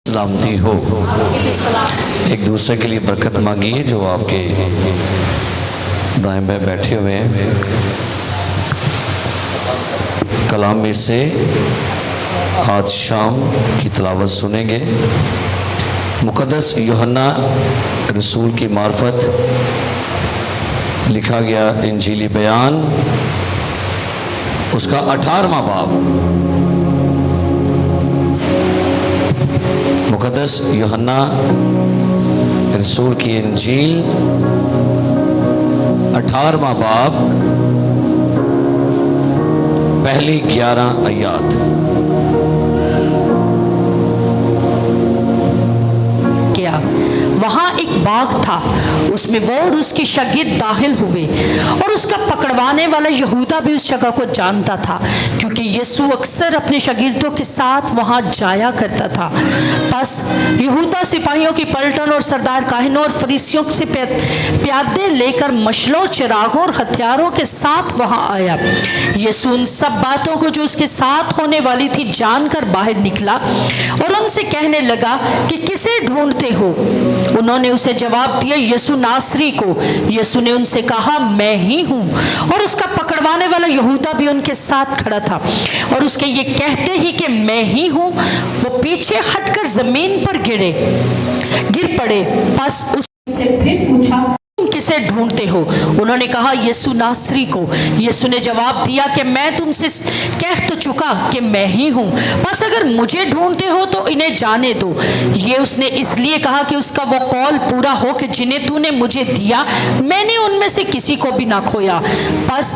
سلامتی ہو۔ ایک دوسرے کے لیے برکت مانگیے جو آپ کے دائیں بائیں بیٹھے ہوئے ہیں۔ کلام میں سے آج شام کی تلاوت سنیں گے۔ مقدس یوحنا رسول کی معرفت لکھا گیا انجیلی بیان، اس کا 18واں باب۔ مقدس یوحنا رسول کی انجیل 18واں باب، پہلی 11 آیات۔ کیا وہاں ایک باغ تھا، اس میں وہ اور اس کے شاگرد داخل ہوئے، اور اس کا پکڑوانے والا یہودا بھی اس جگہ کو جانتا تھا، کیونکہ یسوع اکثر اپنے شاگردوں کے ساتھ وہاں جایا کرتا تھا۔ پس یہودا سپاہیوں کی پلٹن اور سردار کاہنوں اور فریسیوں سے پیادے لے کر مشلوں، چراغوں اور ہتھیاروں کے ساتھ وہاں آیا۔ یسوع ان سب باتوں کو جو اس کے ساتھ ہونے والی تھی جان کر باہر نکلا اور ان سے کہنے لگا کہ کسے ڈھونڈتے ہو؟ انہوں نے اسے جواب دیا، یسوع ناصری کو۔ یسوع نے ان سے کہا، میں ہی ہوں۔ اور اس کا پکڑوانے والا یہودا بھی ان کے ساتھ کھڑا تھا، اور اس کے یہ کہتے ہی کہ میں ہی ہوں، وہ پیچھے ہٹ کر زمین پر گر پڑے۔ پس اس سے پھر پوچھا، کسے ڈھونڈتے ہو؟ انہوں نے کہا، یسوع ناصری کو۔ یسوع نے جواب دیا کہ میں تم سے کہہ تو چکا کہ میں ہی ہوں، پس اگر مجھے ڈھونڈتے ہو تو انہیں جانے دو۔ یہ اس نے اس لیے کہا کہ اس کا وہ قول پورا ہو کہ جنہیں تو نے مجھے دیا، میں نے ان میں سے کسی کو بھی نہ کھویا۔ پس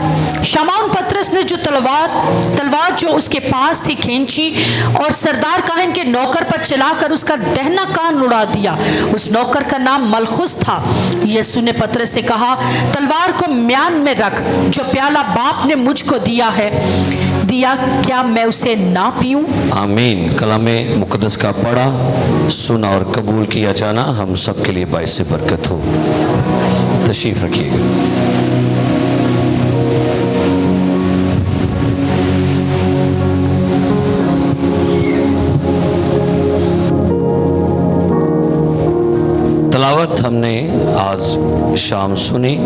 شمعون پطرس نے جو تلوار جو اس کے پاس تھی کھینچی اور سردار کاہن کے نوکر پر چلا کر اس کا دہنا کان اڑا دیا۔ اس نوکر کا نام ملخص تھا۔ یسوع نے پطرس سے کہا، تلوار کو میان میں رکھ، جو پیالہ باپ نے مجھ کو دیا کیا میں اسے نہ پیوں؟ آمین۔ کلام مقدس کا پڑھا، سنا اور قبول کیا جانا ہم سب کے لیے باعث برکت ہو۔ تشریف رکھیے گا۔ تلاوت ہم نے آج شام سنی۔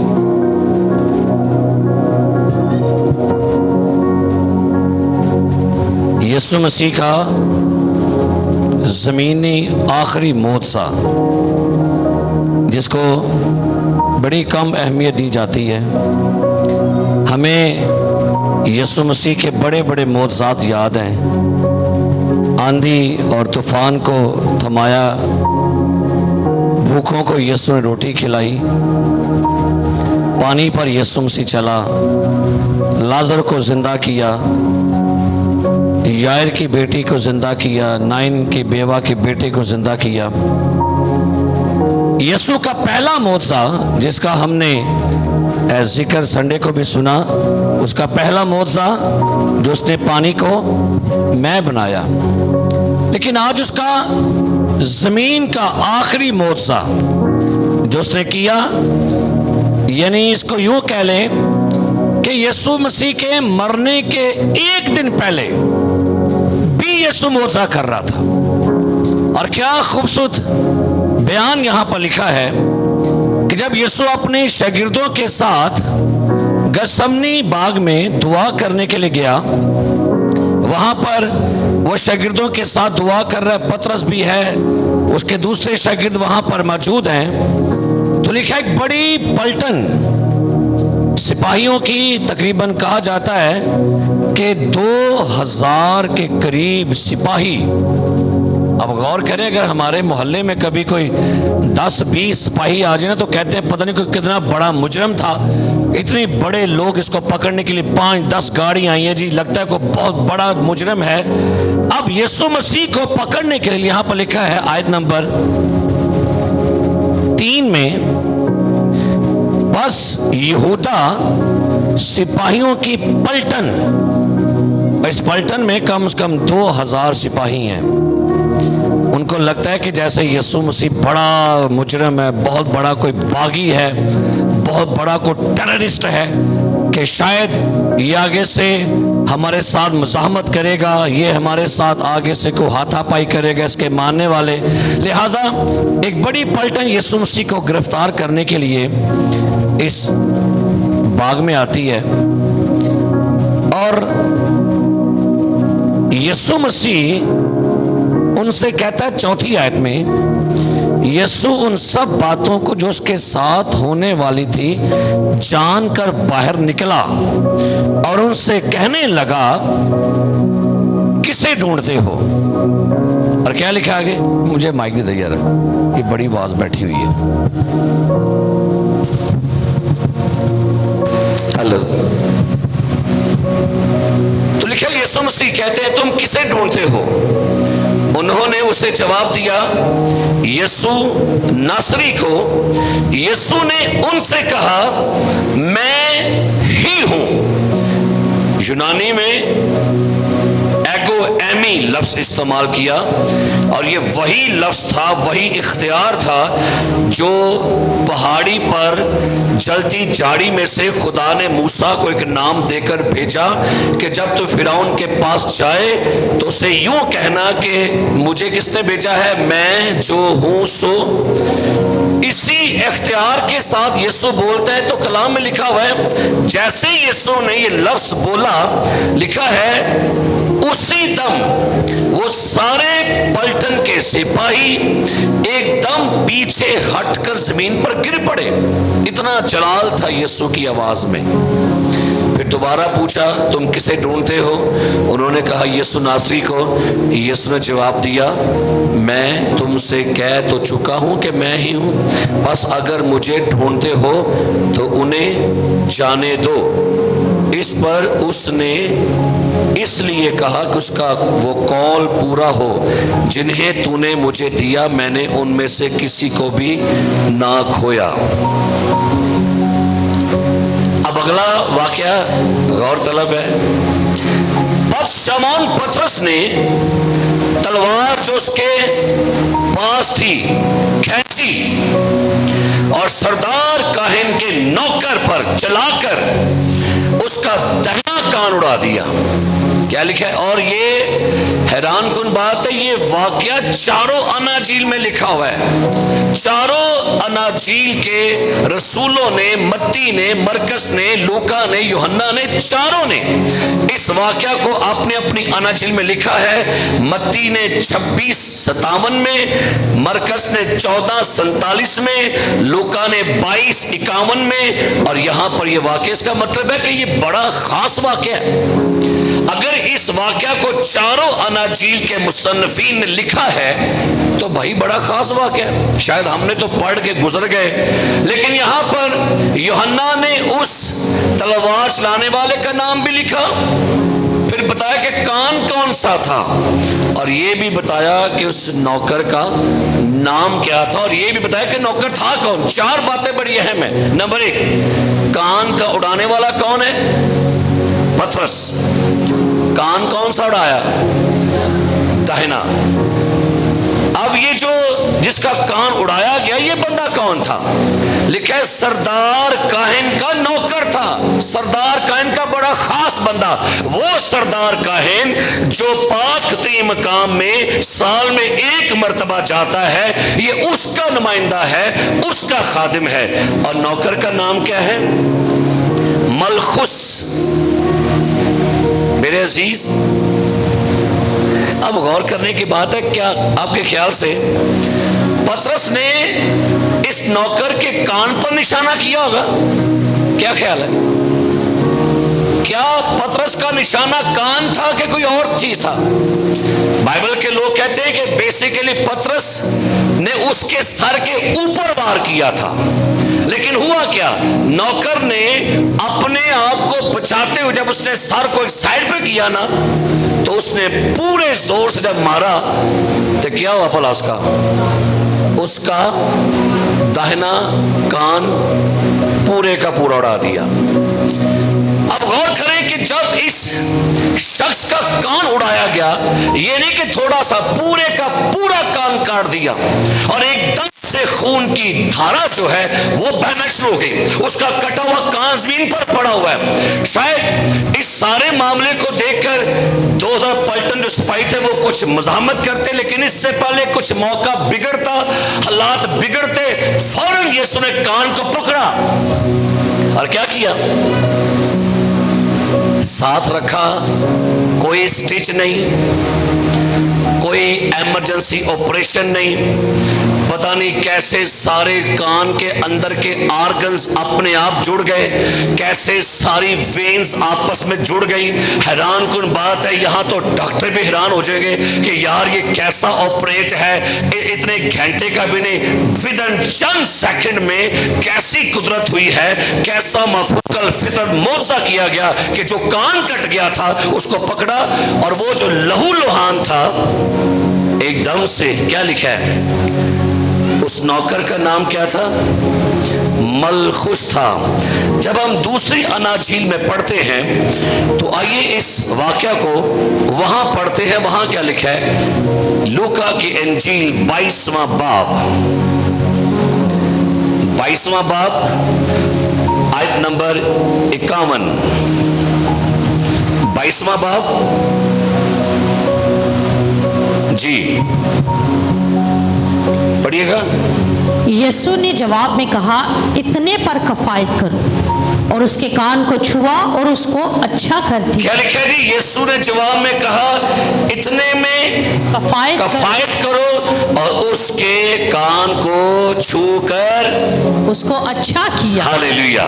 یسوع مسیح کا زمینی آخری معجزہ، جس کو بڑی کم اہمیت دی جاتی ہے۔ ہمیں یسوع مسیح کے بڑے بڑے معجزات یاد ہیں۔ آندھی اور طوفان کو تھمایا، بھوکوں کو یسوع نے روٹی کھلائی، پانی پر یسوع مسیح چلا، لازر کو زندہ کیا، یائر کی بیٹی کو زندہ کیا، نائن کی بیوہ کے بیٹے کو زندہ کیا۔ یسوع کا پہلا معجزہ جس کا ہم نے ذکر سنڈے کو بھی سنا، اس کا پہلا معجزہ جو اس نے پانی کو میں بنایا، لیکن آج اس کا زمین کا آخری معجزہ جو اس نے کیا، یعنی اس کو یوں کہہ لیں کہ یسوع مسیح کے مرنے کے ایک دن پہلے بھی یسوع معجزہ کر رہا تھا۔ اور کیا خوبصورت بیان یہاں پر لکھا ہے کہ جب یسوع اپنے شاگردوں کے ساتھ گثسمنی باغ میں دعا کرنے کے لیے گیا، وہاں پر وہ شاگردوں کے ساتھ دعا کر رہا ہے، پطرس بھی ہے، اس کے دوسرے شاگرد وہاں پر موجود ہیں، تو لکھا ایک بڑی پلٹن سپاہیوں کی، تقریباً کہا جاتا ہے کہ 2000 کے قریب سپاہی۔ اب غور کریں، اگر ہمارے محلے میں کبھی کوئی 10-20 سپاہی آ جائے نا تو کہتے ہیں پتہ نہیں کوئی کتنا بڑا مجرم تھا، اتنے بڑے لوگ اس کو پکڑنے کے لیے 5-10 گاڑی آئی ہیں، جی لگتا ہے کوئی بہت بڑا مجرم ہے۔ اب یسوع مسیح کو پکڑنے کے لیے یہاں پر لکھا ہے آیت نمبر 3 میں، بس یہودا سپاہیوں کی پلٹن، اس پلٹن میں کم از کم 2000 سپاہی ہیں۔ ان کو لگتا ہے کہ جیسے یسوع مسیح بڑا مجرم ہے، بہت بڑا کوئی باغی ہے، بہت بڑا کوئی ٹیررسٹ ہے، کہ شاید یہ آگے سے ہمارے ساتھ مزاحمت کرے گا، یہ ہمارے ساتھ آگے سے کو ہاتھا پائی کرے گا، اس کے ماننے والے. لہذا ایک بڑی پلٹن یسوع مسیح کو گرفتار کرنے کے لیے اس باغ میں آتی ہے، اور یسوع مسیح ان سے کہتا ہے 4 آیت میں، یسوع ان سب باتوں کو جو اس کے ساتھ ہونے والی تھی جان کر باہر نکلا اور ان سے کہنے لگا کسے ڈھونڈتے ہو؟ اور کیا لکھا آگے؟ مجھے مائک دے دے یار، یہ بڑی آواز بیٹھی ہوئی ہے. ہلو. تو لکھا یسوع مسیح کہتے ہیں تم کسے ڈھونڈتے ہو؟ انہوں نے اسے جواب دیا یسوع ناصری کو. یسوع نے ان سے کہا میں ہی ہوں. یونانی میں ایگو ایمی لفظ استعمال کیا، اور یہ وہی لفظ تھا، وہی اختیار تھا جو پہاڑی پر جلتی جاڑی میں سے خدا نے موسیٰ کو ایک نام دے کر بھیجا کہ جب تو فرعون کے پاس جائے تو اسے یوں کہنا کہ مجھے کس نے بھیجا ہے؟ میں جو ہوں سو. اسی اختیار کے ساتھ یسوع بولتا ہے. تو کلام میں لکھا ہوا ہے جیسے یسوع نے یہ لفظ بولا، لکھا ہے اسی دم وہ سارے پلٹن کے سپاہی ایک دم پیچھے ہٹ کر زمین پر گر پڑے. اتنا جلال تھا یسوع کی آواز میں. پھر دوبارہ پوچھا تم کسے ڈھونڈتے ہو؟ انہوں نے کہا یسوع ناصری کو. یسوع نے جواب دیا میں تم سے کہہ تو چکا ہوں کہ میں ہی ہوں، بس اگر مجھے ڈھونڈتے ہو تو انہیں جانے دو. اس پر اس نے اس لیے کہا کہ اس کا وہ قول پورا ہو جنہیں تو نے مجھے دیا، میں نے ان میں سے کسی کو بھی نہ کھویا. اب اگلا واقعہ غور طلب ہے. بس شمعون پطرس نے تلوار جو اس کے پاس تھی کھینچی اور سردار کاہن کے نوکر پر چلا کر اس کا دہنا کان اڑا دیا. کیا لکھا ہے؟ اور یہ حیران کن بات ہے، یہ واقعہ چاروں اناجیل میں لکھا ہوا ہے. چاروں اناجیل کے رسولوں نے، متی نے، مرکز نے، لوکا نے، یوحنا نے، چاروں نے اس واقعہ کو اپنے اپنی اناجیل میں لکھا ہے. متی نے 26:57 میں، مرکز نے 14:47 میں، لوکا نے 22:51 میں. اور یہاں پر یہ واقعہ، اس کا مطلب ہے کہ یہ بڑا خاص واقعہ ہے. اگر اس واقعہ کو چاروں اناجیل کے مصنفین نے لکھا ہے تو بھائی بڑا خاص واقعہ ہے. شاید ہم نے تو پڑھ کے گزر گئے، لیکن یہاں پر یوحنا نے اس تلوار چلانے والے کا نام بھی لکھا، پھر بتایا کہ کان کون سا تھا، اور یہ بھی بتایا کہ اس نوکر کا نام کیا تھا، اور یہ بھی بتایا کہ نوکر تھا کون. 4 باتیں بڑی اہم ہیں. نمبر 1، کان کا اڑانے والا کون ہے؟ پطرس. کان کون سا اڑایا؟ دہنا. اب یہ جو جس کا کان اڑایا گیا یہ بندہ کون تھا؟ لکھا ہے سردار کاہن کا نوکر تھا. سردار کاہن کا بڑا خاص بندہ، وہ سردار کاہن جو پاک ترین مقام میں سال میں 1 مرتبہ جاتا ہے، یہ اس کا نمائندہ ہے، اس کا خادم ہے. اور نوکر کا نام کیا ہے؟ ملخص. میرے عزیز، اب غور کرنے کی بات ہے، کیا آپ کے خیال سے پطرس نے اس نوکر کے کان پر نشانہ کیا ہوگا؟ کیا خیال ہے؟ کیا پطرس کا نشانہ کان تھا کہ کوئی اور چیز تھا؟ بائبل کے لوگ کہتے ہیں کہ بیسیکلی پطرس نے اس کے سر کے اوپر وار کیا تھا. لیکن ہوا کیا؟ نوکر نے اپنے آپ کو بچاتے ہوئے جب اس نے سر کو ایک سائڈ پہ کیا نا، تو اس نے پورے زور سے جب مارا تو کیا ہوا بھلا؟ اس کا داہنا کان پورے کا پورا اڑا دیا. اب غور کریں کہ جب اس شخص کا کان اڑایا گیا، یہ نہیں کہ تھوڑا سا، پورے کا پورا کان کاٹ دیا، اور ایک دم سے خون کی دھارا جو ہے وہ بہنا شروع ہو گئی. اس کا کٹا ہوا کان زمین پر پڑا ہوا ہے. شاید اس سارے معاملے کو دیکھ کر 2000 پلٹن جو سپاہی تھے وہ کچھ مزاحمت کرتے, لیکن اس سے پہلے کچھ موقع بگڑتا, حالات بگڑتے, فوراً یسوع نے کان کو پکڑا اور کیا کیا؟ ساتھ رکھا. کوئی سٹچ نہیں, کوئی ایمرجنسی آپریشن نہیں, پتہ نہیں کیسے سارے کان کے اندر کے آرگنز اپنے آپ جڑ گئے, کیسے ساری وینز آپس میں جڑ گئی. حیران کن بات ہے, یہاں تو ڈاکٹر بھی حیران ہو جائیں گے کہ یار یہ کیسا آپریٹ ہے, اتنے گھنٹے کا بھی نہیں, ودن چند سیکنڈ میں کیسی قدرت ہوئی ہے, کیسا مفوق الفطرت معجزہ کیا گیا کہ جو کان کٹ گیا تھا اس کو پکڑا, اور وہ جو لہو لہان تھا ایک دم سے کیا لکھا ہے, اس نوکر کا نام کیا تھا؟ ملخص تھا. جب ہم دوسری اناجیل میں پڑھتے ہیں تو آئیے اس واقعہ کو وہاں پڑھتے ہیں. وہاں کیا لکھا ہے؟ لوکا کی انجیل 22واں باب, 22واں باب آیت نمبر 51. 22واں باب جی پڑھیے گا. یسوع نے جواب میں کہا, اتنے پر کفایت کرو, اور اس کے کان کو چھوا اور اس کو اچھا کر دیا. کیا لکھا جی؟ یسوع نے جواب میں کہا اتنے میں کفایت کرو اور اس کے کان کو چھو کر اس کو اچھا کیا. ہاللیلویا.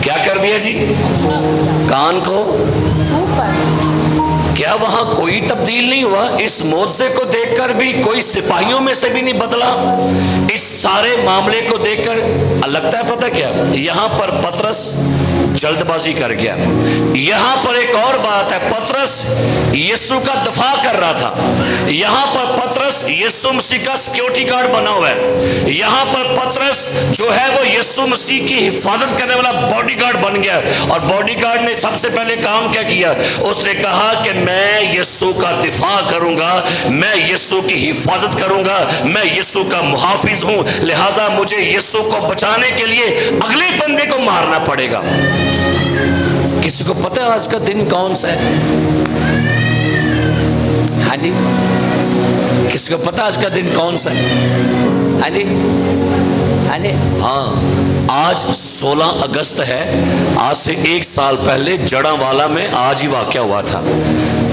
کیا کر دیا جی؟ کان کو. کیا وہاں کوئی تبدیل نہیں ہوا؟ اس معجزے کو دیکھ کر بھی کوئی سپاہیوں میں سے بھی نہیں بدلا؟ اس سارے معاملے کو دیکھ کر لگتا ہے پتہ کیا, یہاں پر پطرس جلد بازی کر گیا. یہاں پر ایک اور بات ہے, پطرس یسوع کا دفاع کر رہا تھا. یہاں پر پطرس یسوع مسیح کا سیکیورٹی گارڈ بنا ہوا ہے. یہاں پر پطرس جو ہے وہ یسوع مسیح کی حفاظت کرنے والا باڈی گارڈ بن گیا. اور باڈی گارڈ نے سب سے پہلے کام کیا کیا؟ اس نے کہا کہ میں یسوع کا دفاع کروں گا, میں یسوع کی حفاظت کروں گا, میں یسوع کا محافظ ہوں, لہٰذا مجھے یسوع کو بچانے کے لیے اگلے بندے کو مارنا پڑے گا. کسی کو پتہ ہے آج کا دن کون سا ہے؟ ہاں جی, کسی کو پتہ آج کا دن کون سا ہے؟ ہاں جی, ہاں جی, ہاں آج 16 اگست ہے. آج سے 1 سال پہلے جڑاں والا میں آج ہی واقعہ ہوا تھا.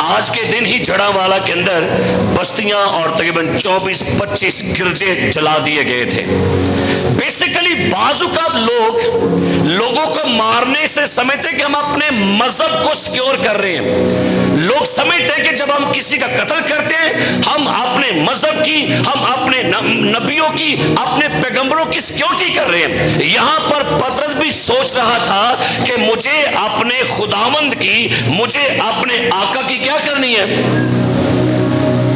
آج کے دن ہی جڑاں والا کے اندر بستیاں اور تقریباً 24-25 گرجے جلا دیے گئے تھے. بیسیکلی بعض اوقات لوگوں کو مارنے سے سمجھتے کہ ہم اپنے مذہب کو سیکیور کر رہے ہیں. لوگ سمجھتے ہیں کہ جب ہم کسی کا قتل کرتے ہیں ہم اپنے مذہب کی, ہم اپنے نبیوں کی, اپنے پیغمبروں کی سیکیورٹی کر رہے ہیں. یہاں پر پطرس بھی سوچ رہا تھا کہ مجھے اپنے خداوند کی, مجھے اپنے آقا کی کیا کرنی ہے.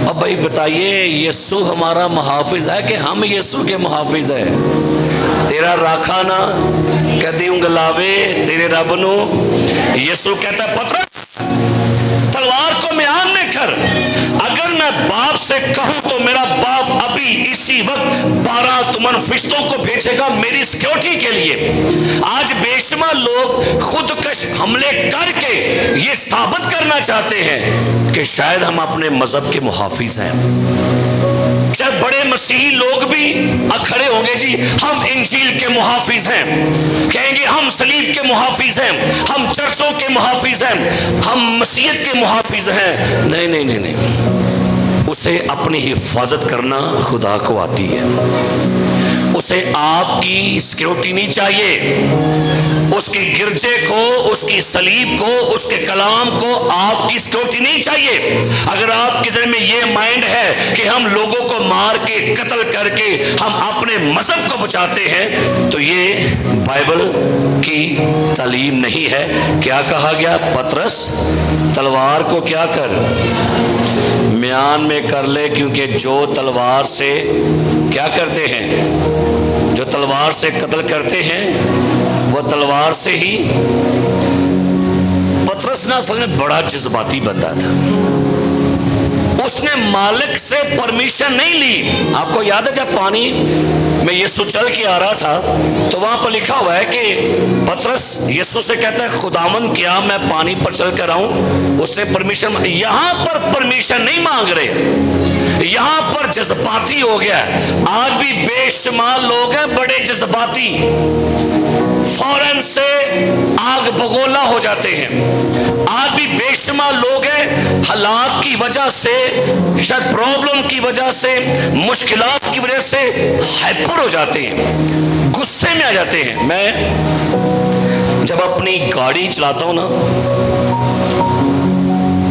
اب بھائی بتائیے, یسوع ہمارا محافظ ہے کہ ہم یسوع کے محافظ ہیں؟ تیرا راکھانا کدی انگلاوے تیرے رب نو. یسوع کہتا ہے پطرس تلوار کو میان میں کر. اگر میں باپ سے کہوں تو میرا باپ ابھی اسی وقت 12 تمن فرشتوں کو بھیجے گا میری سیکیورٹی کے لیے. آج بے شمار لوگ خودکش حملے کر کے یہ ثابت کرنا چاہتے ہیں کہ شاید ہم اپنے مذہب کے محافظ ہیں. شاید بڑے مسیحی لوگ بھی کھڑے ہوں گے, جی ہم انجیل کے محافظ ہیں, کہیں گے ہم صلیب کے محافظ ہیں, ہم چرچوں کے محافظ ہیں, ہم مسیحیت کے محافظ ہیں. نہیں نہیں نہیں نہیں, اسے اپنی حفاظت کرنا خدا کو آتی ہے. اسے آپ کی سیکیورٹی نہیں چاہیے. اس کی گرجے کو, اس کی صلیب کو, اس کے کلام کو آپ کی سیکیورٹی نہیں چاہیے. اگر آپ کے ذہن میں یہ مائنڈ ہے کہ ہم لوگوں کو مار کے قتل کر کے ہم اپنے مذہب کو بچاتے ہیں تو یہ بائبل کی تعلیم نہیں ہے. کیا کہا گیا؟ پطرس تلوار کو کیا کر, میان میں کر لے, کیونکہ جو تلوار سے کیا کرتے ہیں, جو تلوار سے قتل کرتے ہیں وہ تلوار سے ہی. پطرس نہ اصل میں بڑا جذباتی بندہ تھا. اس نے مالک سے پرمیشن نہیں لی. آپ کو یاد ہے جب پانی میں یسوع چل کے آ رہا تھا تو وہاں پر لکھا ہوا ہے کہ پطرس یسوع سے کہتا ہے خداوند کیا میں پانی پر چل کر آؤں؟ اس نے پرمیشن، یہاں پر پرمیشن نہیں مانگ رہے، یہاں پر جذباتی ہو گیا ہے۔ آج بھی بے شمار لوگ ہیں بڑے جذباتی، فوراً سے آگ بگولا ہو جاتے ہیں۔ آج بھی بے شمار لوگ ہیں حالات کی وجہ سے، شاید پرابلم کی وجہ سے، مشکلات کی وجہ سے ہائپر ہو جاتے ہیں، غصے میں آ جاتے ہیں۔ میں جب اپنی گاڑی چلاتا ہوں نا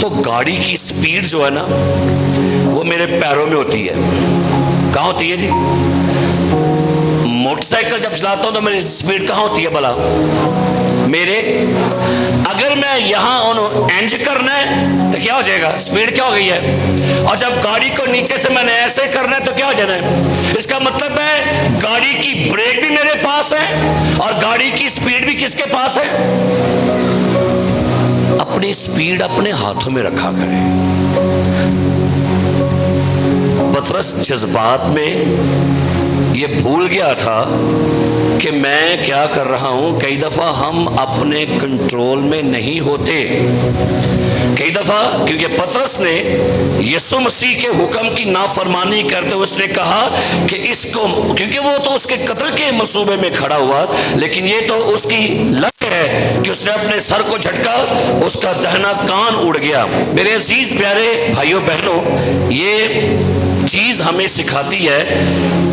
تو گاڑی کی سپیڈ جو ہے نا وہ میرے پیروں میں ہوتی ہے۔ کہاں ہوتی ہے جی؟ موٹر سائیکل جب چلاتا ہوں تو میری سپیڈ کہاں ہوتی ہے بھلا؟ میرے، اگر میں یہاں انج کرنا ہے تو کیا ہو جائے گا؟ سپیڈ کیا ہو گئی ہے؟ اور جب گاڑی کو نیچے سے میں نے ایسے کرنا ہے تو کیا ہو جانا ہے؟ اس کا مطلب ہے گاڑی کی بریک بھی میرے پاس ہے اور گاڑی کی سپیڈ بھی کس کے پاس ہے؟ اپنی سپیڈ اپنے ہاتھوں میں رکھا کریں۔ پطرس جذبات میں یہ بھول گیا تھا کہ میں کیا کر رہا ہوں۔ کئی دفعہ ہم اپنے کنٹرول میں نہیں ہوتے، کئی دفعہ، کیونکہ پطرس نے یسوع مسیح کے حکم کی نافرمانی کرتے اس نے کہا کہ اس کو، کیونکہ وہ تو اس کے قتل کے منصوبے میں کھڑا ہوا، لیکن یہ تو اس کی لت ہے کہ اس نے اپنے سر کو جھٹکا، اس کا دہنا کان اڑ گیا۔ میرے عزیز پیارے بھائیوں بہنوں، یہ چیز ہمیں سکھاتی ہے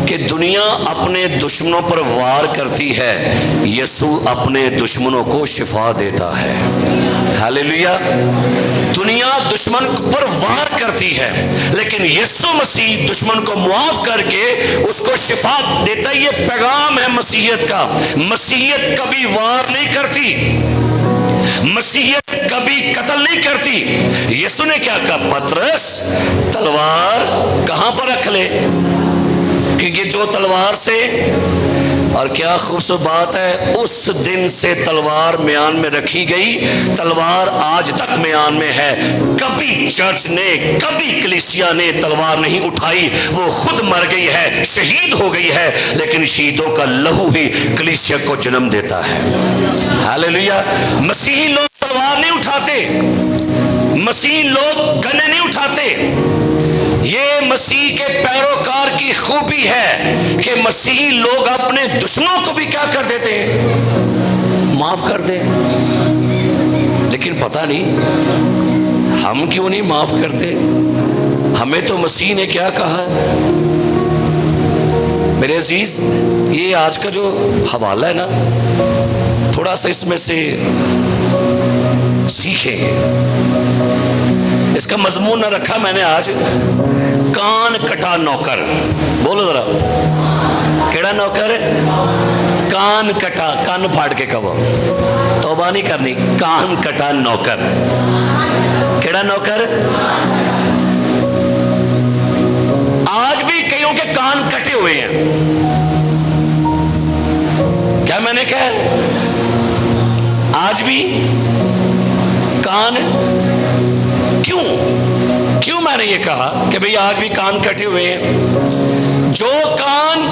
کہ دنیا اپنے دشمنوں پر وار کرتی ہے، یسوع اپنے دشمنوں کو شفا دیتا ہے۔ ہاللیلویا۔ دنیا دشمن پر وار کرتی ہے لیکن یسوع مسیح دشمن کو معاف کر کے اس کو شفا دیتا ہے۔ یہ پیغام ہے مسیحیت کا۔ مسیحیت کبھی وار نہیں کرتی، مسیحیت کبھی قتل نہیں کرتی۔ یسوع نے کیا کہا؟ پطرس تلوار کہاں پر رکھ لے، کیونکہ جو تلوار سے، اور کیا خوبصورت بات ہے، اس دن سے تلوار میان میں رکھی گئی، تلوار آج تک میان میں ہے۔ کبھی چرچ نے، کبھی کلیسیا نے تلوار نہیں اٹھائی، وہ خود مر گئی ہے، شہید ہو گئی ہے، لیکن شہیدوں کا لہو ہی کلیسیا کو جنم دیتا ہے۔ ہاللیلویا۔ مسیحی لوگ تلوار نہیں اٹھاتے، مسیحی لوگ گنے نہیں اٹھاتے۔ یہ مسیح کے پیروکار کی خوبی ہے کہ مسیحی لوگ اپنے دشمنوں کو بھی کیا کر دیتے ہیں؟ معاف کر دیں۔ لیکن پتہ نہیں ہم کیوں نہیں معاف کرتے؟ ہمیں تو مسیح نے کیا کہا ہے؟ میرے عزیز، یہ آج کا جو حوالہ ہے نا، تھوڑا سا اس میں سے سیکھیں گے۔ اس کا مضمون نہ رکھا میں نے آج، کان کٹا نوکر۔ بولو ذرا، کیڑا نوکر؟ کان کٹا، کان پھاڑ کے کہو، توبہ نہیں کرنی، کان کٹا نوکر۔ کیڑا نوکر؟ آج بھی کئیوں کے کان کٹے ہوئے ہیں۔ کیا میں نے کہا؟ آج بھی کان، کیوں میں نے یہ کہا کہ بھئی آج بھی کان کٹے ہوئے ہیں؟ جو کان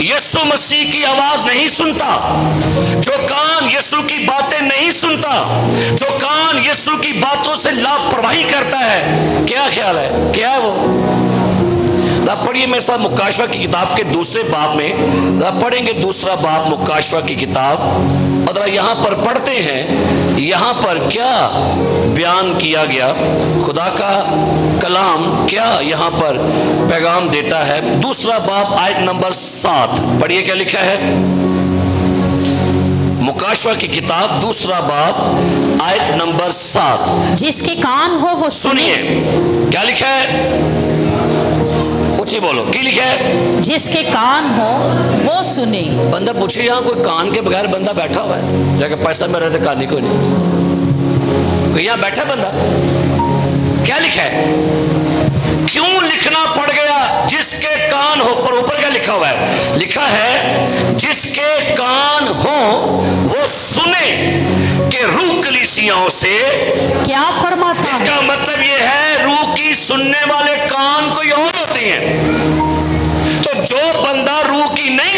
یسوع مسیح کی آواز نہیں سنتا، جو کان یسوع کی باتیں نہیں سنتا، جو کان یسوع کی باتوں سے لاپرواہی کرتا ہے، کیا خیال ہے؟ کیا ہے وہ؟ پڑھیے میرے ساتھ مکاشفہ کی کتاب کے دوسرے باب میں، پڑھیں گے دوسرا باب مکاشفہ کی کتاب، اور یہاں پر پڑھتے ہیں یہاں پر کیا بیان کیا گیا، خدا کا کلام کیا یہاں پر پیغام دیتا ہے۔ دوسرا باب آیت نمبر 7 پڑھیے، کیا لکھا ہے؟ مکاشفہ کی کتاب دوسرا باب آیت نمبر 7۔ جس کے کان ہو وہ سنیے، کیا لکھا ہے؟ اچھی بولو، کی لکھا ہے؟ جس کے کان ہو وہ سنے۔ بندہ پوچھے یہاں کوئی کان کے بغیر بندہ بیٹھا ہوا ہے؟ جا کے پیسہ میں رہتے کان نہیں، کوئی نہیں، کوئی یہاں بیٹھا بندہ؟ کیا لکھا ہے؟ کیوں لکھنا پڑ گیا جس کے کان ہو؟ پر اوپر کیا لکھا ہوا ہے؟ لکھا ہے جس کے کان ہو وہ سنے کہ روح کلیسیاؤں سے کیا فرماتا ہے۔ اس کا مطلب یہ ہے روح کی سننے والے کان کوئی اور ہوتے ہیں۔ تو جو بندہ روح کی نہیں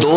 2,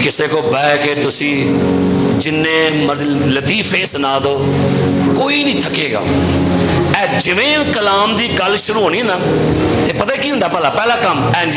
ਕਿਸੇ ਕੋ ਬਹਿ ਕੇ ਤੁਸੀਂ ਜਿੰਨੇ ਮਰਜ਼ੀ ਲਤੀਫੇ ਸੁਣਾ ਦਿਓ, ਕੋਈ ਨਹੀਂ ਥੱਕੇਗਾ। ਇਹ ਜਿਵੇਂ ਕਲਾਮ ਦੀ ਗੱਲ ਸ਼ੁਰੂ ਹੋਣੀ ਨਾ, ਤੇ ਪਤਾ ਕੀ ਹੁੰਦਾ ਭਲਾ, ਪਹਿਲਾ ਕੰਮ ਇੰਜ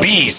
20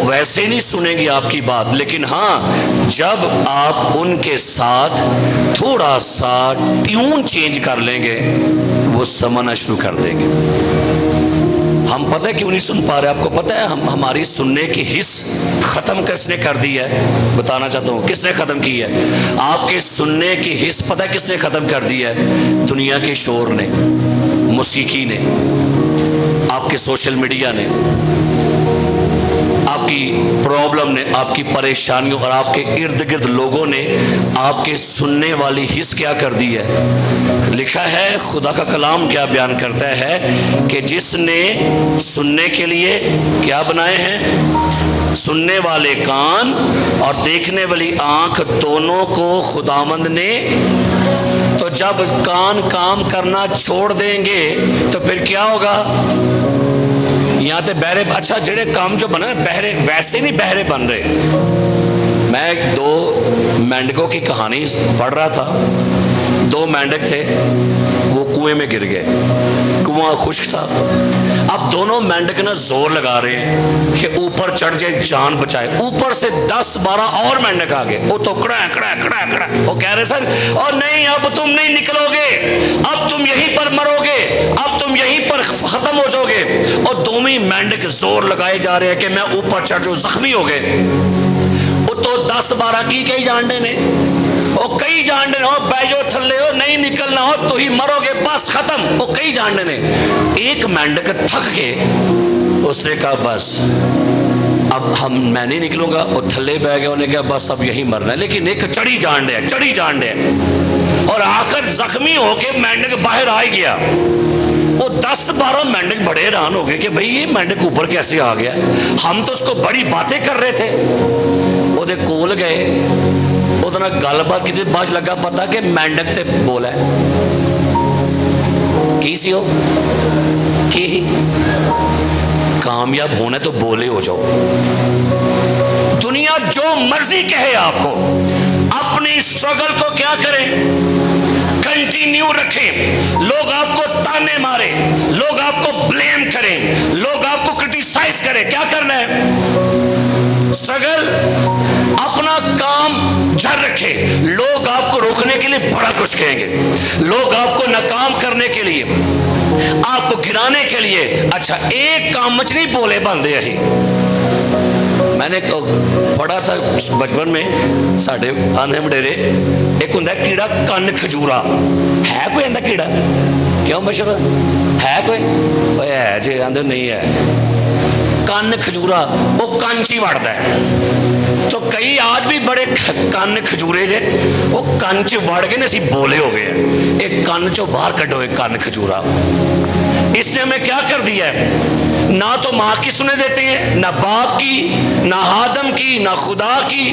ویسے نہیں سنیں گے آپ کی بات، لیکن ہاں جب آپ ان کے ساتھ تھوڑا سا ٹیون چینج کر لیں گے وہ سمجھنا شروع کر دیں گے۔ ہم پتہ ہے کیوں نہیں سن پا رہے؟ آپ کو پتہ ہے ہماری سننے کی حس ختم کس نے کر دی ہے؟ بتانا چاہتا ہوں کس نے ختم کی ہے۔ آپ کے سننے کی حس پتہ ہے کس نے ختم کر دی ہے؟ دنیا کے شور نے، موسیقی نے، آپ کے سوشل میڈیا نے، آپ کی پرابلم نے، آپ کی پریشانیوں اور آپ کے ارد گرد لوگوں نے آپ کے سننے والی حس کیا کر دی ہے۔ لکھا ہے خدا کا کلام کیا بیان کرتا ہے کہ جس نے سننے کے لیے کیا بنائے ہیں؟ سننے والے کان اور دیکھنے والی آنکھ، دونوں کو خداوند نے۔ تو جب کان کام کرنا چھوڑ دیں گے تو پھر کیا ہوگا؟ یہاں تے بہرے، اچھا جڑے کام جو بنا بہرے ویسے نہیں بہرے بن رہے۔ میں 2 مینڈکوں کی کہانی پڑھ رہا تھا۔ 2 مینڈک تھے، وہ کنویں میں گر گئے، کنواں خشک تھا۔ اب دونوں مینڈک نا زور لگا رہے ہیں کہ اوپر چڑھ جائے جان بچائے۔ اوپر سے 10-12 اور مینڈک آ گئے، وہ تو کڑا وہ کہہ رہے سر اور نہیں اب تم نہیں نکلو گے، اب تم یہیں پر مرو گے، اب تم یہیں پر ختم ہو جاؤ گے۔ اور دونوں مینڈک زور لگائے جا رہے ہیں کہ میں اوپر چڑھ جاؤں، زخمی ہو گئے۔ وہ تو 10-12 کی کئی جانڈے نے، وہ کئی جانڈے نے، بیجو تھلے ہو نہیں نکلنا ہو تو ہی مرو گے، بس ختم۔ وہ کئی جانڈے نے۔ ایک مینڈک تھک کے اس نے کہا بس اب میں نہیں نکلوں گا، وہ تھلے بہ گئے، انہیں کہا بس اب یہی مرنا ہے۔ لیکن ایک چڑی جانڈے اور آخر زخمی ہو کے مینڈک باہر آ گیا۔ وہ 10-12 مینڈک بڑے حیران ہو گئے کہ بھئی یہ مینڈک اوپر کیسے آ گیا، ہم تو اس کو بڑی باتیں کر رہے تھے۔ وہ دے کول گئے، ادھر گل بات کی بعد لگا پتا کہ مینڈک تے بولا ہے کی سی ہو کی کامیاب ہونا تو بولے ہو جاؤ۔ دنیا جو مرضی کہے آپ کو، اپنی اسٹرگل کو کیا کریں، کنٹینیو رکھیں۔ لوگ آپ کو تانے مارے، لوگ آپ کو بلیم کریں، لوگ آپ کو کرٹیسائز کریں، کیا کرنا ہے؟ اسٹرگل، اپنا کام جاری رکھے۔ لوگ آپ کو روکنے کے لیے بڑا کچھ کہیں گے، لوگ آپ کو ناکام کرنے کے لیے، آپ کو گرانے کے لیے۔ اچھا ایک کام مچ نہیں بولے بندے ہی۔ میں نے پڑھا تھا بچپن میں ساڈے آندھے مڈیرے ایک ہوں کیڑا کن کھجورا، ہے کوئی آندھا کیڑا؟ کیوں مشہور ہے کوئی؟ ہے جی، آندھے نہیں ہے۔ کن کھجورا وہ کن چ ہی وڑتا ہے۔ تو کئی آج بھی بڑے کن کھجورے جے، وہ کن چ وڑ کے اسی بولے ہو گئے ہیں۔ ایک کن چو باہر کڈو، ایک کن کھجورا۔ اس نے ہمیں کیا کر دیا ہے؟ نہ تو ماں کی سنے دیتے ہیں، نہ باپ کی، نہ آدم کی، نہ خدا کی،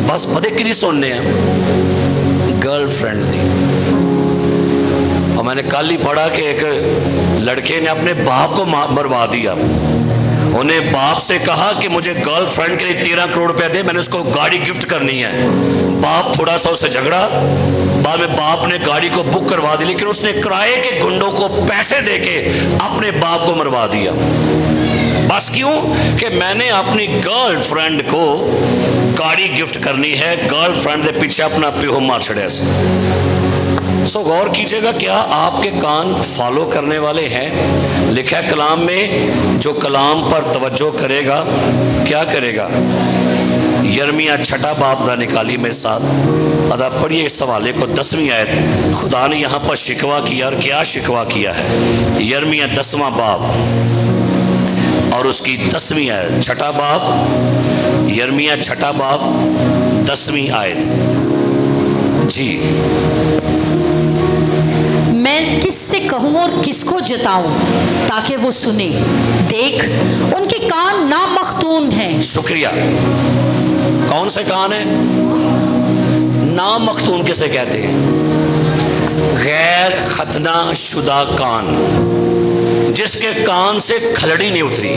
بس پتہ کدی سننے ہیں؟ گرل فرینڈ دی۔ اور میں نے کل ہی پڑھا کہ ایک لڑکے نے اپنے باپ کو مروا دیا۔ انہیں باپ سے کہا کہ مجھے گرل فرینڈ کے لیے 13 کروڑ روپے دے، میں نے اس کو گاڑی گفٹ کرنی ہے۔ باپ تھوڑا سا اس سے جھگڑا، بعد میں باپ نے گاڑی کو بک کروا دی، لیکن اس نے کرائے کے گنڈوں کو پیسے دے کے اپنے باپ کو مروا دیا۔ بس کیوں کہ میں نے اپنی گرل فرینڈ کو گاڑی گفٹ کرنی ہے، گرل فرینڈ دے پیچھے اپنا پیو مار چھڑے سے۔ سو غور کیجئے گا، کیا آپ کے کان فالو کرنے والے ہیں؟ لکھا ہے کلام میں جو کلام پر توجہ کرے گا کیا کرے گا؟ یرمیہ 6 باب دا نکالی میرے ساتھ، ادا پڑھیے اس حوالے کو 10ویں آیت۔ خدا نے یہاں پر شکوہ کیا، اور کیا شکوہ کیا ہے؟ یرمیہ 10واں باب اور اس کی 10ویں آیت، 6 باب، یرمیہ 6 باب 10ویں آیت۔ جی میں کس سے کہوں اور کس کو جتاؤں تاکہ وہ سنے؟ دیکھ ان کے کان نامختون ہیں۔ شکریہ۔ کون سے کان ہیں؟ نامختون کسے کہتے ہیں؟ غیر ختنہ شدہ کان، جس کے کان سے کھلڑی نہیں اتری،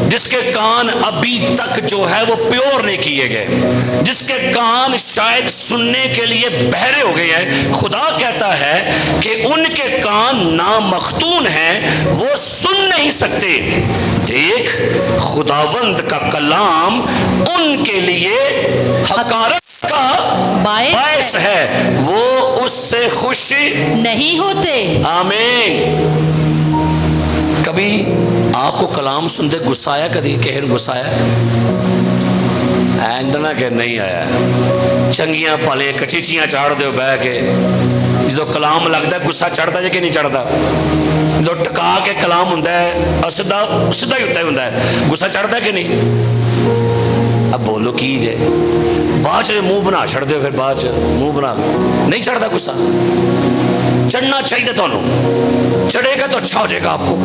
جس کے کان ابھی تک جو ہے وہ پیور نہیں کیے گئے، جس کے کان شاید سننے کے لیے بہرے ہو گئے ہیں، خدا کہتا ہے کہ ان کے کان نامختون ہیں، وہ سن نہیں سکتے۔ دیکھ، خداوند کا کلام ان کے لیے حقارت کا باعث ہے، وہ اس سے خوش نہیں ہوتے۔ آمین۔ کبھی آپ کو کلام سنتے غصہ آیا؟ کدی کہے غصہ آیا؟ ایندنا کہ نہیں آیا؟ چنگیاں پالے کچیچیاں چاڑ دے بہ کے، جدو کلام لگتا ہے غصہ چڑھتا ہے کہ نہیں چڑھتا؟ جدو ٹکا کے کلام ہوتا ہے سیدھا ہی ہوتا ہے، غصہ چڑھتا ہے کہ نہیں؟ اب بولو کی جے، بعد منہ بنا چھڑ دے، پھر بعد منہ بنا نہیں چڑھتا غصہ؟ چڑھنا چاہیے تمہیں، چڑھے گا تو اچھا ہو جائے گا آپ کو۔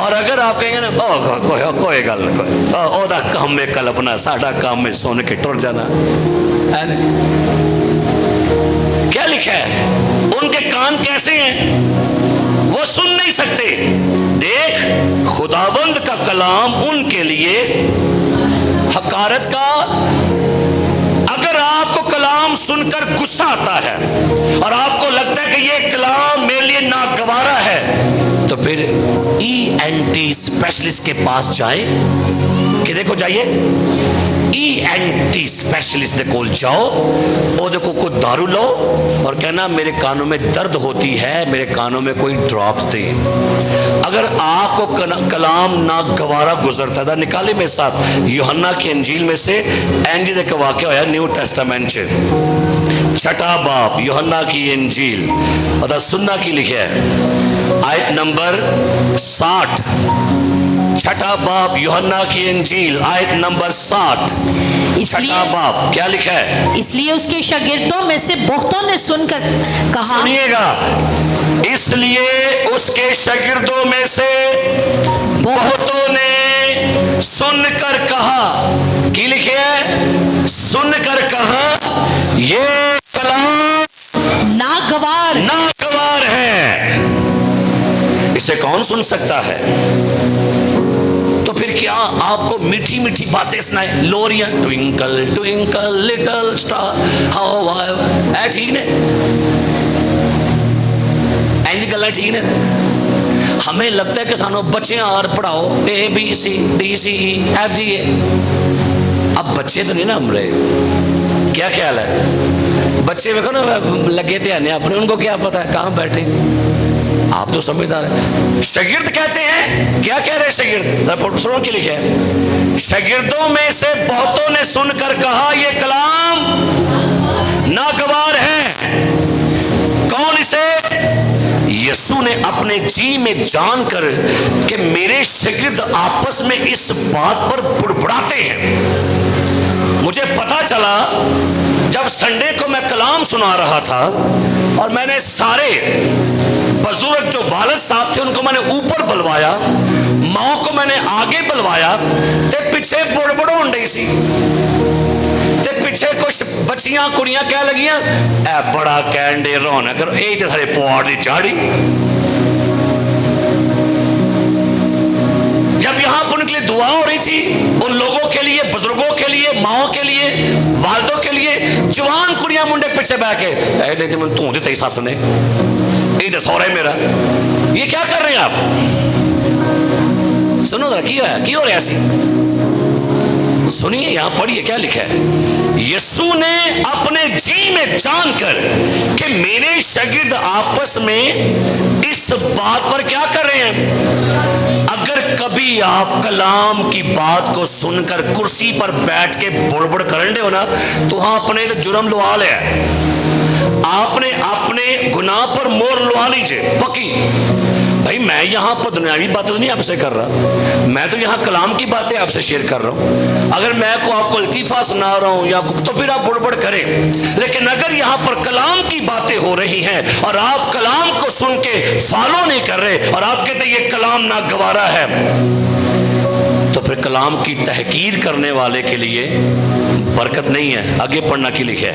اور اگر آپ کہیں گے نا کوئی گل او دا کام ہے کلپنا، ساڈا کام ہے سن کے ٹر جانا، کیا لکھا ہے؟ ان کے کان کیسے ہیں؟ وہ سن نہیں سکتے۔ دیکھ، خداوند کا کلام ان کے لیے حقارت کا۔ اگر آپ کو کلام سن کر غصہ آتا ہے اور آپ کو لگتا ہے کہ یہ کلام میرے لیے ناگوارا ہے، تو پھر ENT اسپیشلسٹ کے پاس جائیں۔ کدے کو جائیے؟ ENT اسپیشلسٹ دے کول جاؤ، او دے کو کوئی دارو لو اور کہنا میرے کانوں میں درد ہوتی ہے، میرے کانوں میں کوئی ڈراپس دے۔ اگر آپ کو کلام ناگوارا گزرتا تھا، نکالے میرے ساتھ یوحنا کی انجیل میں سے اینجی دے کا واقعہ ہویا نیو ٹیسٹامنٹ چ، چھٹا باب یوحنا کی انجیل اور سننا کی لکھا ہے آیت نمبر 60، چھٹا باب یوحنا کی انجیل آیت نمبر 60، چھٹا باب کیا لکھا ہے؟ اس لیے اس کے شاگردوں میں سے بہتوں نے سن کر کہا، سنیے گا، اس لیے اس کے شاگردوں میں سے بہتوں نے سن کر کہا، کی لکھے ہے؟ سن کر کہا یہ کلام ناگوار ہے، اسے کون سن سکتا ہے؟ تو پھر کیا آپ کو میٹھی میٹھی باتیں سنائے، لوریاں، twinkle twinkle little star how I ٹھیک نے؟ اینی گلا ٹھیک نے؟ ہمیں لگتا ہے کہ سانو بچے آر پڑھاؤ ABCDCEFGA، اب بچے تو نہیں نا ہم رہے، کیا خیال ہے؟ بچے دیکھو نا لگے تھے آنے اپنے، ان کو کیا پتا ہے کہاں بیٹھے، آپ تو سمجھدار ہیں۔ شاگرد کہتے ہیں، کیا کہہ رہے شاگرد؟ سنو کے لکھے ہیں، شاگردوں میں سے بہتوں نے سن کر کہا یہ کلام ناگوار ہے۔ کون اسے؟ یسوع نے اپنے جی میں جان کر کہ میرے شاگرد آپس میں اس بات پر بڑبڑاتے ہیں، مجھے پتا چلا جب سنڈے کو میں کلام سنا رہا تھا اور میں نے سارے بزرگ جو والد صاحب تھے ان کو میں نے اوپر بلوایا، ماں کو میں نے آگے بلوایا، تے پیچھے بڑبڑ ہون ڈئی سی، تے پیچھے کچھ بچیاں کڑیاں کہہ لگیاں اے بڑا کینڈے رونا کرو، اے تے سارے پوار دی چاڑی۔ جب یہاں پر ان کے لیے دعا ہو رہی تھی، ان لوگوں کے لیے، بزرگوں کے لیے، ماؤں کے لیے، والدوں کے لیے، جوان کڑیاں منڈے پیچھے بیٹھ کے اے لے جمن تو دیتے ہی ساتھ سنے، اے تے سورے میرا، یہ کیا کر رہے ہیں آپ؟ سنو ذرا کی ہو رہا ہے ایسی؟ سنیے یہاں پڑھیے کیا لکھا ہے۔ یسوع نے اپنے جی میں جان کر کہ میرے شاگرد آپس میں اس بات پر کیا کر رہے ہیں، اگر کبھی آپ کلام کی بات کو سن کر کرسی پر بیٹھ کے بڑبڑ کرن دے ہو نا، تو ہاں اپنے جرم لوا لے، آپ نے اپنے گناہ پر مور لوا لیجئے پکی۔ بھائی میں یہاں پر دنیاوی باتیں تو نہیں آپ سے کر رہا، میں تو یہاں کلام کی باتیں آپ سے شیئر کر رہا ہوں۔ اگر میں آپ کو لطیفہ سنا رہا ہوں یا تو پھر آپ بڑبڑ کریں، لیکن اگر یہاں پر کلام کی باتیں ہو رہی ہیں اور آپ کلام کو سن کے فالو نہیں کر رہے اور آپ کہتے ہیں یہ کلام ناگوارا ہے، تو پھر کلام کی تحقیر کرنے والے کے لیے برکت نہیں ہے۔ آگے پڑھنا کی لکھا ہے،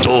2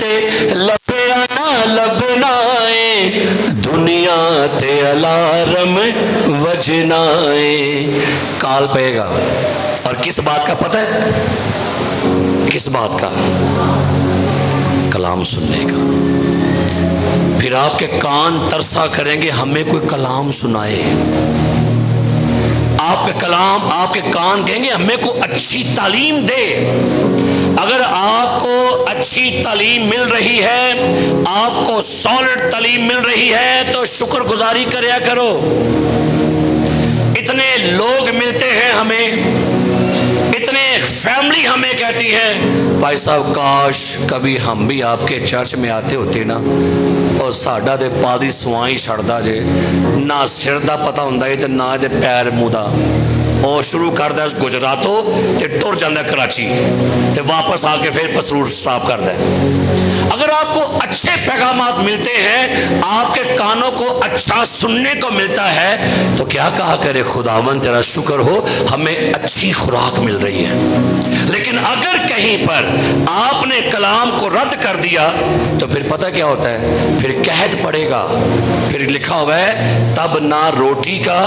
تے لبیا نہ لبنا ہے دنیا تے الارم وجنا ہے. کال پے گا. اور کس بات کا پتہ ہے؟ کس بات کا؟ کلام سننے کا. پھر آپ کے کان ترسا کریں گے ہمیں کوئی کلام سنائے. آپ کے کلام، آپ کے کان کہیں گے ہمیں کو اچھی تعلیم دے. اگر آپ کو اچھی تعلیم مل رہی ہے، آپ کو سالڈ تعلیم مل رہی ہے تو شکر گزاری کریا کرو. اتنے لوگ ملتے ہیں ہمیں، اتنے فیملی ہمیں کہتی ہے بھائی صاحب کاش کبھی ہم بھی آپ کے چرچ میں آتے ہوتے نا اور ساڈا تے پادی سوائیں چھڑدا جے، نہ سر دا پتہ ہوندا ہے تے نہ دے پیر منہ دا. اور شروع کردا ہے گجراتوں تے ٹر جاندا کراچی تے واپس آ کے پھر پسرور سٹاپ کردا ہے. اگر آپ کو اچھے پیغامات ملتے ہیں، آپ کے کانوں کو اچھا سننے کو ملتا ہے تو کیا کہا کرے خداوند تیرا شکر ہو ہمیں اچھی خوراک مل رہی ہے. لیکن اگر کہیں پر آپ نے کلام کو رد کر دیا تو پھر پتہ کیا ہوتا ہے؟ پھر قحط پڑے گا. پھر لکھا ہوا ہے تب نہ روٹی کا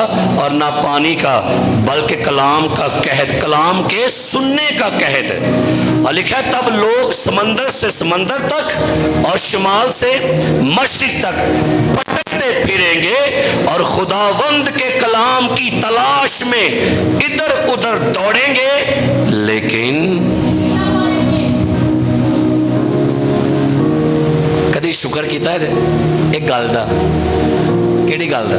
اور نہ پانی کا بلکہ کلام کا قحط، کلام کے سننے کا قحط. اور لکھا ہے تب لوگ سمندر سے سمندر تک اور شمال سے مشرق تک بھٹکتے پھریں گے اور خداوند کے کلام کی تلاش میں ادھر ادھر دوڑیں گے لیکن کدی شکر کیتا ہے ایک گل دا؟ کیڑی گل دا؟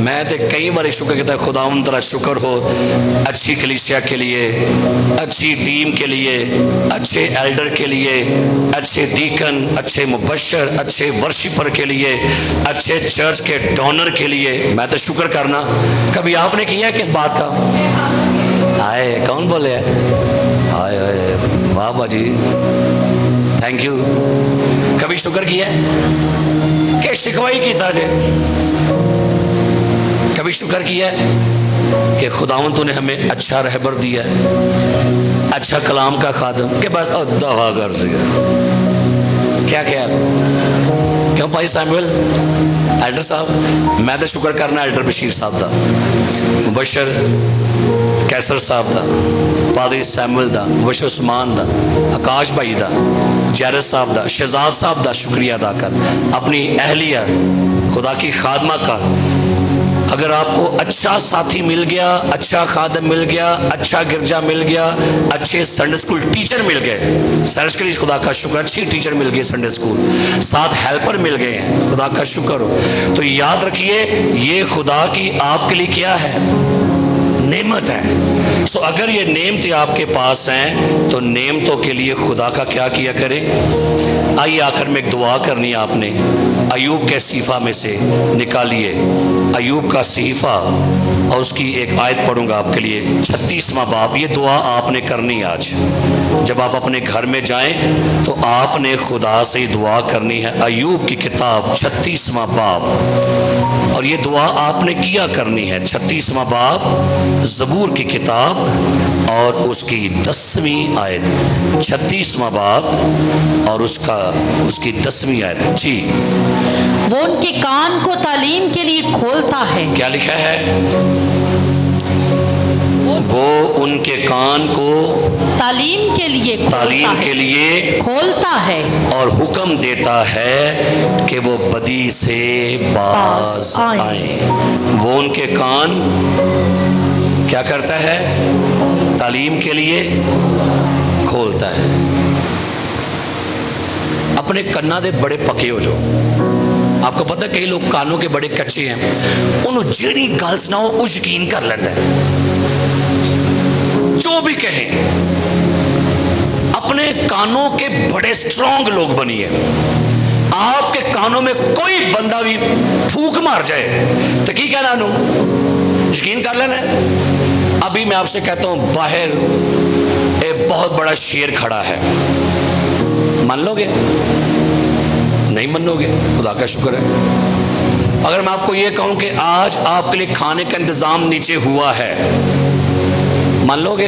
میں تے کئی بار شکر کیتا ہے خداوند تیرا شکر ہو اچھی کلیسیا کے لیے، اچھی ٹیم کے لیے، اچھے ایلڈر کے لیے، اچھے ڈیکن، اچھے مبشر، اچھے ورشپر کے لیے، اچھے چرچ کے ڈونر کے لیے. میں تو شکر کرنا. کبھی آپ نے کیا ہے کس بات کا؟ ہائے کون بولے ہے؟ ہائے ہائے واہ باجی تھینک یو. کبھی شکر کیا ہے کہ شکوائی کیتا جے؟ کبھی شکر کیا ہے کہ خداوند تو نے ہمیں اچھا رہبر دیا ہے، اچھا کلام کا خادم کے بعد دعا کر سکے؟ کیا خیال؟ کیوں بھائی سیموئل ایلڈر صاحب؟ میں تو شکر کرنا ایلڈر بشیر صاحب دا، مبشر کیسر صاحب دا، پادری سیموئل دا، مبشر عثمان دا، آکاش بھائی دا، جیرس صاحب دا، شہزاد صاحب دا شکریہ ادا کر. اپنی اہلیہ خدا کی خادمہ کا. اگر آپ کو اچھا ساتھی مل گیا، اچھا خادم مل گیا، اچھا گرجا مل گیا، اچھے سنڈے اسکول ٹیچر مل گئے، سرچ کے لیے خدا کا شکر، اچھی ٹیچر مل گئے سنڈے اسکول، ساتھ ہیلپر مل گئے ہیں، خدا کا شکر ہو. تو یاد رکھیے یہ خدا کی آپ کے لیے کیا ہے؟ نعمت ہے. سو اگر یہ نعمتیں آپ کے پاس ہیں تو نعمتوں کے لیے خدا کا کیا کریں؟ آئیے آخر میں ایک دعا کرنی ہے آپ نے. ایوب کے صحیفہ میں سے نکالیے ایوب کا صحیفہ اور اس کی ایک آیت پڑھوں گا آپ کے لیے، 36واں باب. یہ دعا آپ نے کرنی آج جب آپ اپنے گھر میں جائیں تو آپ نے خدا سے دعا کرنی ہے. ایوب کی کتاب 36واں باب، اور یہ دعا آپ نے کیا کرنی ہے. 36واں باب زبور کی کتاب اور اس کی 10ویں آیت. 36واں باب اور اس کی 10ویں آیت. جی وہ ان کے کان کو تعلیم کے لیے کھولتا ہے. کیا لکھا ہے؟ وہ ان کے کان کو تعلیم کے لیے کھولتا ہے اور حکم دیتا ہے کہ وہ بدی سے باز آئیں. وہ ان کے کان کیا کرتا ہے؟ تعلیم کے لیے کھولتا ہے. اپنے کنا دے بڑے پکے ہو جو. آپ کو پتہ ہے کئی لوگ کانوں کے بڑے کچے ہیں، انہوں جیڑی گل سناؤ وہ یقین کر لیتا ہے، جو بھی کہیں. اپنے کانوں کے بڑے سٹرونگ لوگ بنیے. آپ کے کانوں میں کوئی بندہ بھی پھونک مار جائے تو کی کہنا نو یقین کر لینا ہے. ابھی میں آپ سے کہتا ہوں باہر ایک بہت بڑا شیر کھڑا ہے، مان لو گے؟ نہیں منو گے. خدا کا شکر ہے. اگر میں آپ کو یہ کہوں کہ آج آپ کے لیے کھانے کا انتظام نیچے ہوا ہے، مان لو گے؟